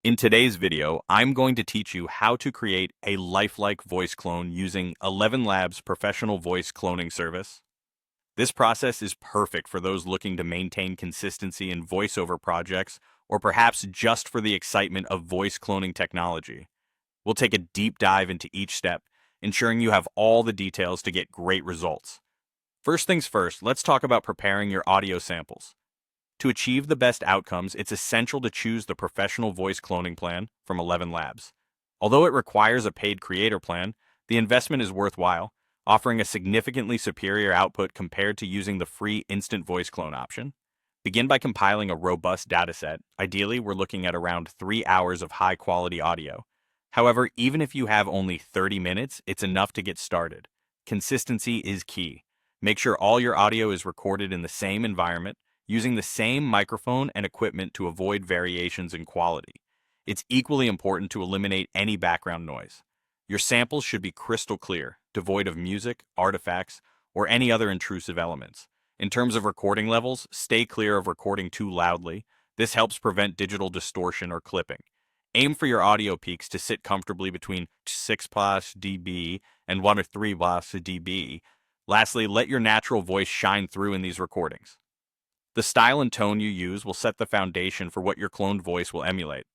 In today's video, I'm going to teach you how to create a lifelike voice clone using ElevenLabs professional voice cloning service. This process is perfect for those looking to maintain consistency in voiceover projects or perhaps just for the excitement of voice cloning technology. We'll take a deep dive into each step, ensuring you have all the details to get great results. First things first, let's talk about preparing your audio samples. To achieve the best outcomes, it's essential to choose the professional voice cloning plan from ElevenLabs. Although it requires a paid creator plan, the investment is worthwhile, offering a significantly superior output compared to using the free instant voice clone option. Begin by compiling a robust dataset. Ideally, we're looking at around 3 hours of high-quality audio. However, even if you have only 30 minutes, it's enough to get started. Consistency is key. Make sure all your audio is recorded in the same environment, using the same microphone and equipment to avoid variations in quality. It's equally important to eliminate any background noise. Your samples should be crystal clear, devoid of music, artifacts, or any other intrusive elements. In terms of recording levels, stay clear of recording too loudly. This helps prevent digital distortion or clipping. Aim for your audio peaks to sit comfortably between 6 dB and 1 or 3 dB. Lastly, let your natural voice shine through in these recordings. The style and tone you use will set the foundation for what your cloned voice will emulate.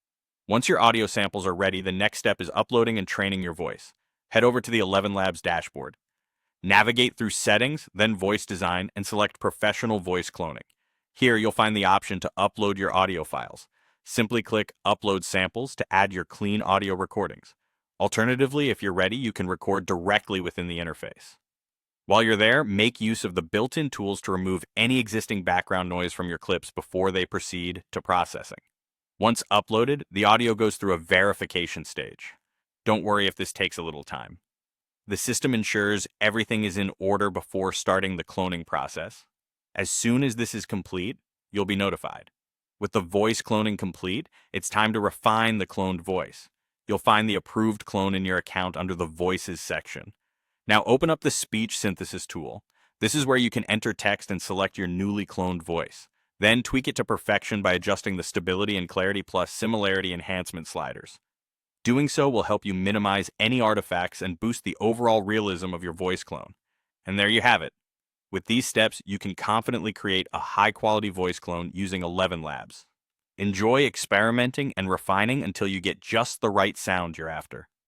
Once your audio samples are ready, the next step is uploading and training your voice. Head over to the ElevenLabs dashboard. Navigate through Settings, then Voice Design, and select Professional Voice Cloning. Here, you'll find the option to upload your audio files. Simply click Upload Samples to add your clean audio recordings. Alternatively, if you're ready, you can record directly within the interface. While you're there, make use of the built-in tools to remove any existing background noise from your clips before they proceed to processing. Once uploaded, the audio goes through a verification stage. Don't worry if this takes a little time. The system ensures everything is in order before starting the cloning process. As soon as this is complete, you'll be notified. With the voice cloning complete, it's time to refine the cloned voice. You'll find the approved clone in your account under the Voices section. Now open up the speech synthesis tool. This is where you can enter text and select your newly cloned voice. Then tweak it to perfection by adjusting the stability and clarity plus similarity enhancement sliders. Doing so will help you minimize any artifacts and boost the overall realism of your voice clone. And there you have it. With these steps, you can confidently create a high-quality voice clone using ElevenLabs. Enjoy experimenting and refining until you get just the right sound you're after.